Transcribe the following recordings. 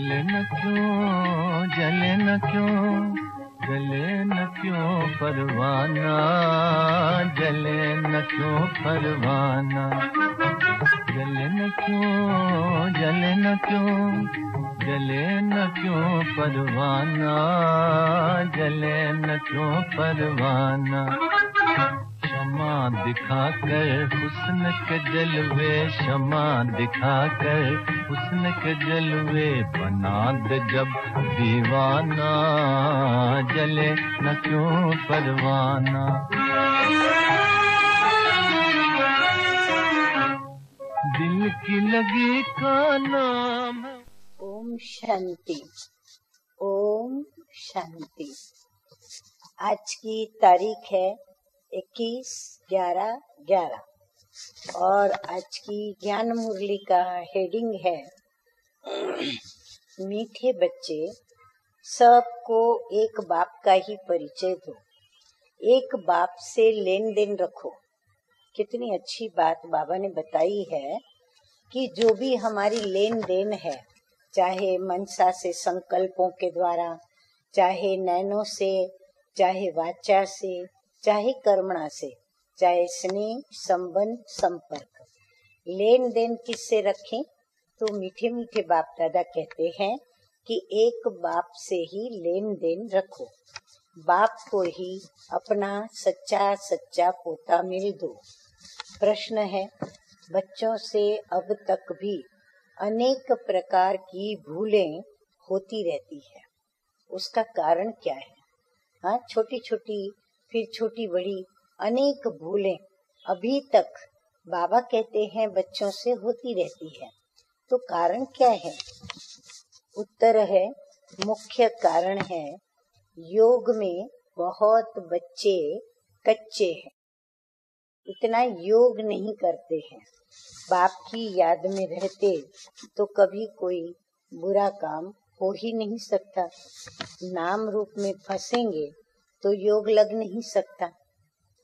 जले न क्यों, जले न क्यों, जले न क्यों परवाना, जले न क्यों परवाना, जले न क्यों, जले न क्यों, जले न क्यों परवाना, जले न क्यों परवाना। क्षमा दिखाकर हुस्न के जलवे, क्षमा दिखाकर हुस्न के जलवे बना दे जब दीवाना, जले न क्यों परवाना। दिल की लगी का नाम। ओम शांति, ओम शांति। आज की तारीख है 21/11/11 और आज की ज्ञान मुरली का हेडिंग है मीठे बच्चे, सबको एक बाप का ही परिचय दो, एक बाप से लेन देन रखो। कितनी अच्छी बात बाबा ने बताई है कि जो भी हमारी लेन देन है, चाहे मनसा से संकल्पों के द्वारा, चाहे नैनों से, चाहे वाचा से, चाहे कर्मणा से, चाहे स्नेह संबंध संपर्क, लेन देन किससे रखें? तो मीठे मीठे बाप दादा कहते हैं कि एक बाप से ही लेन देन रखो, बाप को ही अपना सच्चा सच्चा पोता मिल दो। प्रश्न है, बच्चों से अब तक भी अनेक प्रकार की भूलें होती रहती है, उसका कारण क्या है? हाँ, छोटी छोटी फिर छोटी बड़ी अनेक भूलें अभी तक बाबा कहते हैं बच्चों से होती रहती है। तो कारण क्या है? उत्तर है, मुख्य कारण है योग में बहुत बच्चे कच्चे हैं, इतना योग नहीं करते हैं। बाप की याद में रहते तो कभी कोई बुरा काम हो ही नहीं सकता। नाम रूप में फंसेंगे तो योग लग नहीं सकता।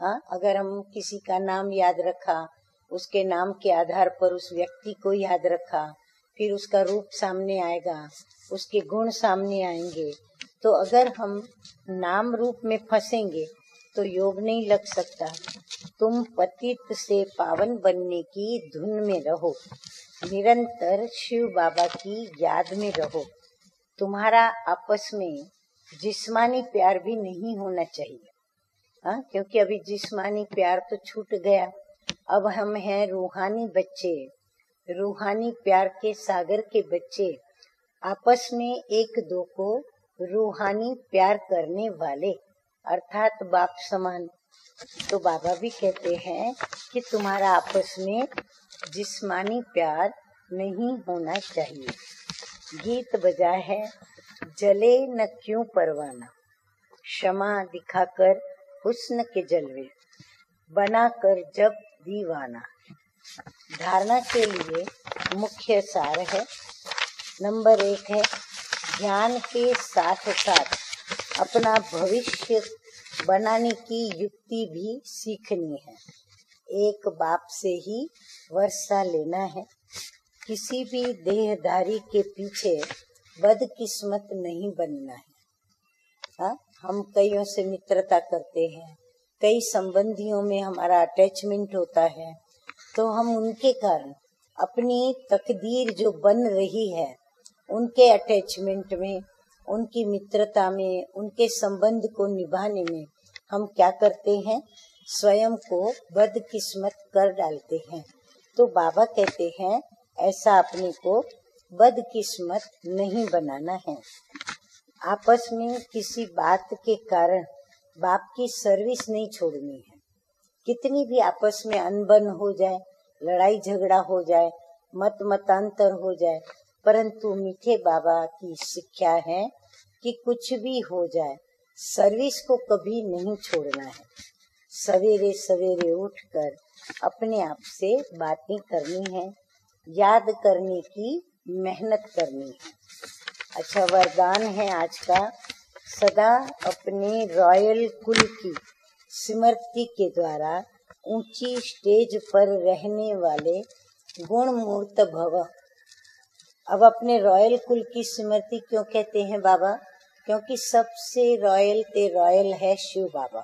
हाँ, अगर हम किसी का नाम याद रखा, उसके नाम के आधार पर उस व्यक्ति को याद रखा, फिर उसका रूप सामने आएगा, उसके गुण सामने आएंगे, तो अगर हम नाम रूप में फंसेंगे तो योग नहीं लग सकता। तुम पतित से पावन बनने की धुन में रहो, निरंतर शिव बाबा की याद में रहो। तुम्हारा आपस में जिस्मानी प्यार भी नहीं होना चाहिए। हाँ, क्योंकि अभी जिस्मानी प्यार तो छूट गया, अब हम हैं रूहानी बच्चे, रूहानी प्यार के सागर के बच्चे, आपस में एक दो को रूहानी प्यार करने वाले, अर्थात बाप समान। तो बाबा भी कहते हैं कि तुम्हारा आपस में जिस्मानी प्यार नहीं होना चाहिए। गीत बजा है, जले न क्यों परवाना, क्षमा दिखाकर हुस्न के जलवे बनाकर जब दीवाना। धारणा के लिए मुख्य सार है, नंबर 1 है, ज्ञान के साथ साथ अपना भविष्य बनाने की युक्ति भी सीखनी है। एक बाप से ही वर्षा लेना है। किसी भी देहधारी के पीछे बदकिस्मत नहीं बनना है। हाँ, हम कईयों से मित्रता करते हैं, कई संबंधियों में हमारा अटैचमेंट होता है, तो हम उनके कारण अपनी तकदीर जो बन रही है, उनके अटैचमेंट में, उनकी मित्रता में, उनके संबंध को निभाने में हम क्या करते हैं? स्वयं को बदकिस्मत कर डालते हैं। तो बाबा कहते हैं ऐसा अपने को बदकिस्मत नहीं बनाना है। आपस में किसी बात के कारण बाप की सर्विस नहीं छोड़नी है। कितनी भी आपस में अनबन हो जाए, लड़ाई झगड़ा हो जाए, मतांतर हो जाए, परंतु मीठे बाबा की शिक्षा है कि कुछ भी हो जाए, सर्विस को कभी नहीं छोड़ना है। सवेरे सवेरे उठकर अपने आप से बातें करनी है, याद करने की मेहनत करनी है। अच्छा, वरदान है आज का, सदा अपने रॉयल कुल की स्मृति के द्वारा ऊंची स्टेज पर रहने वाले गुण मूर्त भव। अब अपने रॉयल कुल की स्मृति क्यों कहते हैं बाबा? क्योंकि सबसे रॉयल है शिव बाबा,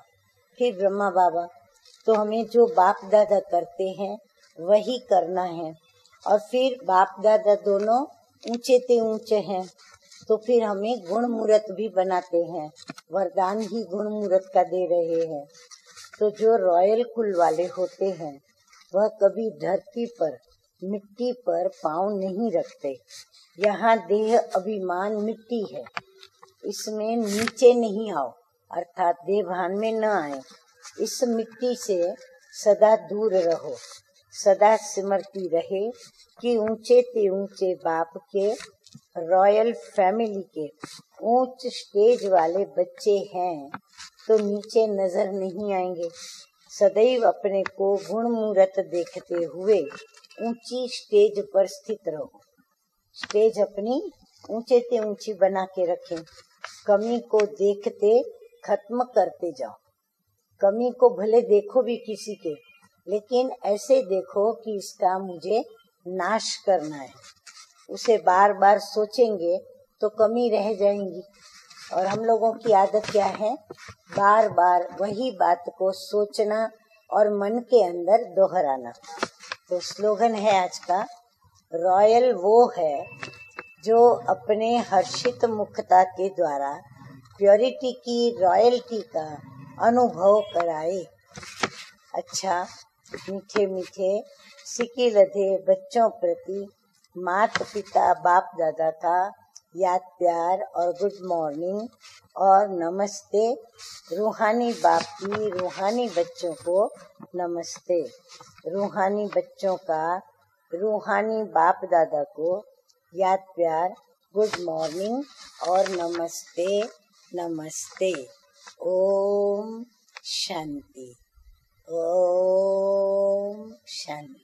फिर ब्रह्मा बाबा। तो हमें जो बाप दादा करते हैं वही करना है। और फिर बाप दादा दोनों ऊंचे ते ऊंचे हैं, तो फिर हमें गुण मूर्त भी बनाते हैं, वरदान ही गुण मूर्त का दे रहे हैं। तो जो रॉयल कुल वाले होते हैं वह कभी धरती पर मिट्टी पर पाँव नहीं रखते। यहाँ देह अभिमान मिट्टी है, इसमें नीचे नहीं आओ, अर्थात देह भान में न आए। इस मिट्टी से सदा दूर रहो, सदा स्मृति रहे कि ऊंचे ते ऊंचे बाप के रॉयल फैमिली के ऊंच स्टेज वाले बच्चे हैं, तो नीचे नजर नहीं आएंगे। सदैव अपने को गुण मूर्त देखते हुए ऊंची स्टेज पर स्थित रहो। स्टेज अपनी ऊंचे ते ऊंची बना के रखें। कमी को देखते खत्म करते जाओ। कमी को भले देखो भी किसी के, लेकिन ऐसे देखो कि इसका मुझे नाश करना है। उसे बार बार सोचेंगे तो कमी रह जाएंगी। और हम लोगों की आदत क्या है? बार बार वही बात को सोचना और मन के अंदर दोहराना। तो स्लोगन है आज का, रॉयल वो है जो अपने हर्षित मुखता के द्वारा प्योरिटी की रॉयल्टी का अनुभव कराए। अच्छा, मीठे मीठे सिकी लधे बच्चों प्रति माता पिता बाप दादा का याद प्यार और गुड मॉर्निंग और नमस्ते। रूहानी बाप की रूहानी बच्चों को नमस्ते। रूहानी बच्चों का रूहानी बाप दादा को याद प्यार, गुड मॉर्निंग और नमस्ते नमस्ते। ओम शांति, ओम शांति।